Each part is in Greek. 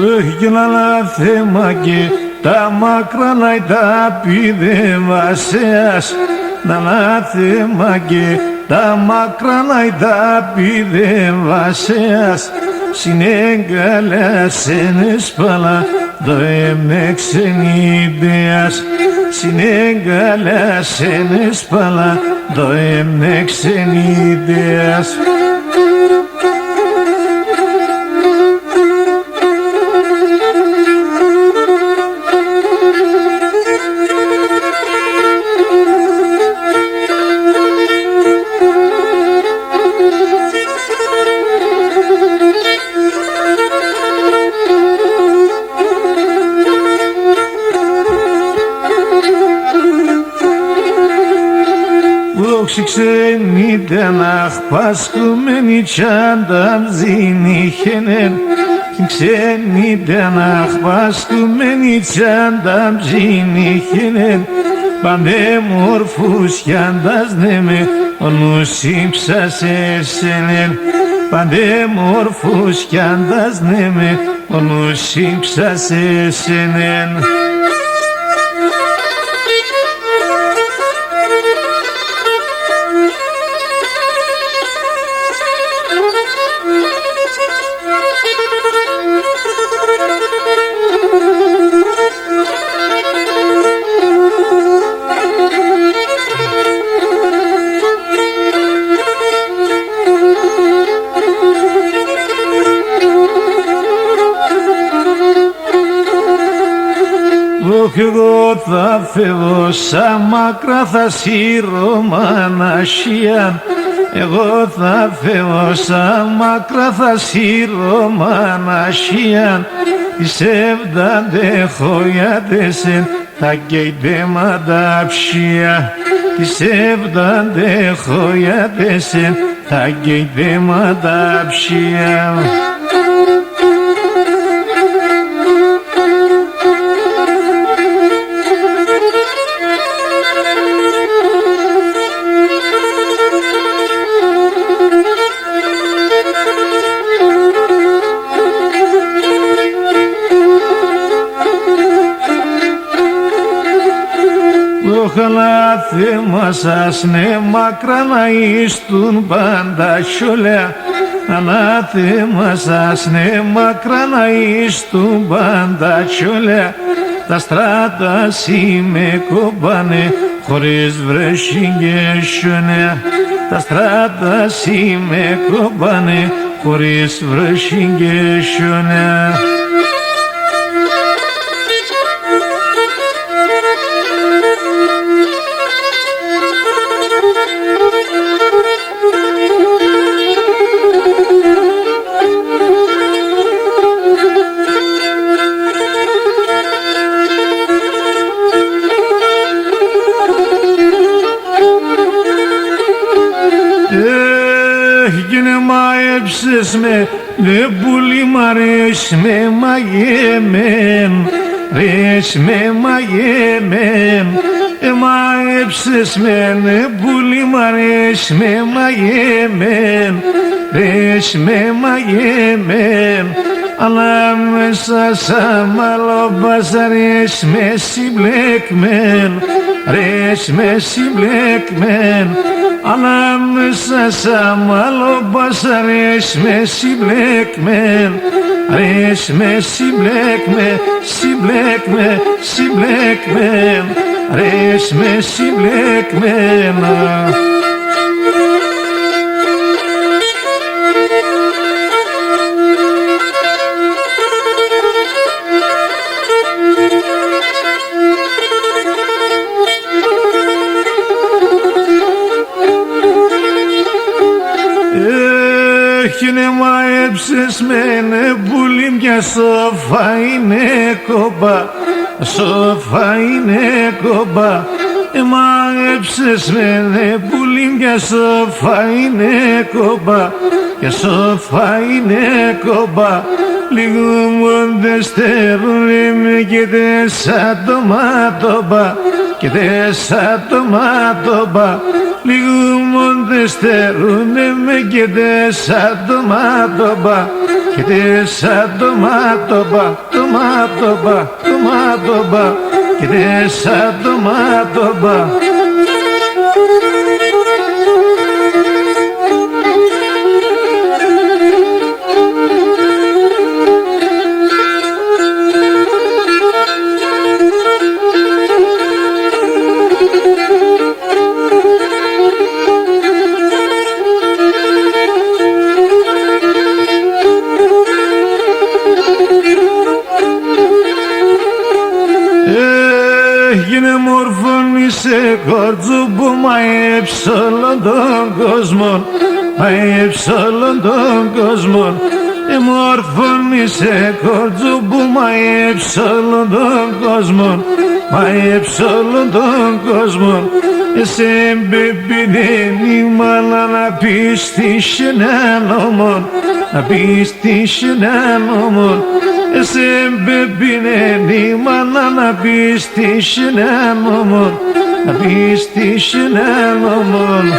Έχει ένα θέμα και τα μακρανάει τα πηδεβασέας. Ένα θέμα και τα μακρανάει τα πηδεβασέας. Συνέγκαλασένες παλά το εμεξενίδεας. Συνέγκαλασένες παλά το εμεξενίδεας. Δόξη ξενίτε αχ πασκούμενη τσάντα μζίνη χενέν. Ξενίτε αχ πασκούμενη τσάντα μζίνη χενέν. Παντέμορφους κι αντάσνεμε ο νους ύψας εσένεν. Παντέμορφους κι αντάσνεμε ο νους ύψας εσένεν. Κι εγώ θα φεύγω σαν μακρά θα σύρω μανασίαν. Εγώ θα φεύγω σαν μακρά θα σύρω μανασίαν. Τις εβδαντέχω γιατέσεν θα καίτε μανταψία. Τις εβδαντέχω γιατέσεν θα καίτε μανταψία. Οχαλά θέμα σας ναι μακρά να ιστούν πάντα σιολέα. Ανάθεμα σας ναι μακρά να ιστούν πάντα σιολέα. Τα στράτα με κομπάνε χωρίς βρέχει και σιονέα. Τα στράτα με κομπάνε χωρίς βρέχει και σιονέα. Γίνε μαέψες με, δε πουλί μ' αρέσει με μαγεμέν. Ρες με μαγεμέν. Μαέψες με, δε πουλί μ' αρέσει με μαγεμέν. Ρες με μαγεμέν. Αλλά μέσα σαν μαλόμπασαρες με συμπλέκμεν. Ρες με συμπλέκμεν. Αλλά μέσα σαν μαλόμπασαρες με συμπλέκμεν. Ρες με συμπλέκμεν, συμπλέκμεν, συμπλέκμεν. Ρες με συμπλέκμεν. Έχινε μαέψες με ναι πουλί μια σοφά είναι κομπά. Σοφά είναι κομπά. Μαέψες με ναι πουλί μια σοφά είναι κομπά. Και σοφά είναι κομπά. Λίγο μόντε στερούνε και τέσσα το μάτωμπα. Και τέσσα το μάτωμπα. Λίγο μόντε στερούνε με και τέσσα το μάτωμπα. και σαν τομάτοπα, τομάτοπα, τομάτοπα, και σαν τομάτοπα. Έγινε μορφώνησε κορτσούπου μαέψ όλον τον κόσμο, μαέψ όλον τον κόσμο. Μορφώνησε κορτσούπου μαέψ όλον τον κόσμο, μαέψ όλον τον κόσμο. Σε μπεπινένει μάνα να πεις τι σενάνομον, να πεις τι σενάνομον. Σε μπεπινένει μάνα να πεις τι σενάνομον, να πεις τι σενάνομον.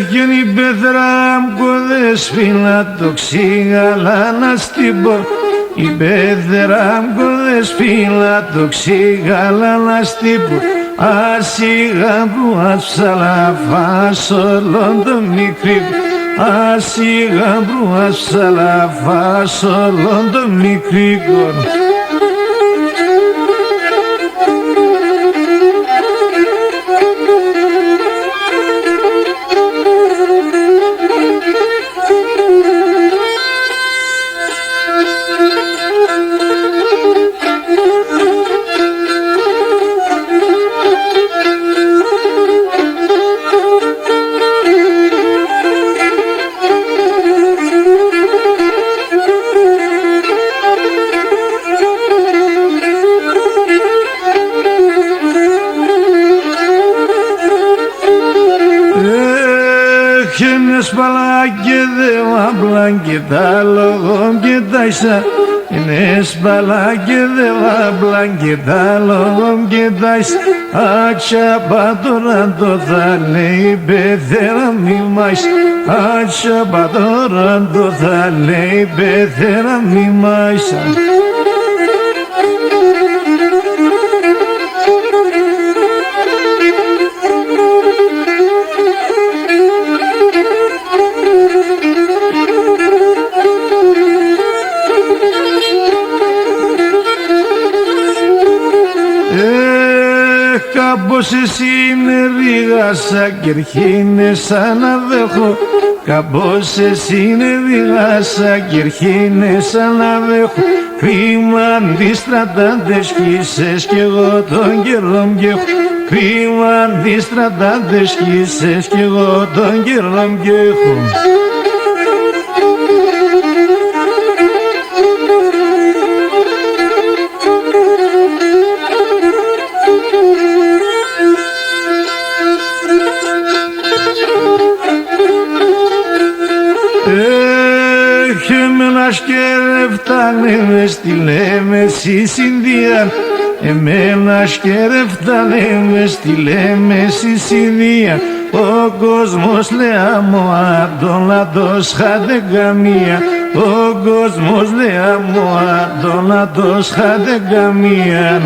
Γίνει πέτρα μου κοδεσπίνα το ξύγαλα να στην πω. Η πέτρα μου κοδεσπίνα το ξύγαλα να στην πω. Ασίγα που αψαλαφάς όλον το μικρή. Ασίγα που αψαλαφάς όλον το μικρή. Είναι σπαλάκι δε βαμπλάκι τα λόγω και τα ίσα. Είναι σπαλάκι δε βαμπλάκι τα λόγω και τα ίσα. Ατσάπα τώρα το θα λέει πεθέρα μη μάεις. Ατσάπα τώρα το θα λέει πεθέρα μη μάεις. Κάπως εσύ είναι ρίγασα κι ερχήνες αναδέχω. Κάπως εσύ είναι ρίγασα κι ερχήνες αναδέχω. Κρίμα αντιστρατάντες χύσες κι εγώ τον καιρό κι έχω. Κρίμα αντιστρατάντες χύσες κι εγώ τον καιρό κι έχω. Εμένα σκερεφτάνε με στη Λέμεση Συνδία. Εμένα σκερεφτάνε με στη Λέμεση Συνδία. Ο κόσμος λέει μου αντώνατος χάτε καμία. Ο κόσμος λέει μου αντώνατος χάτε καμία.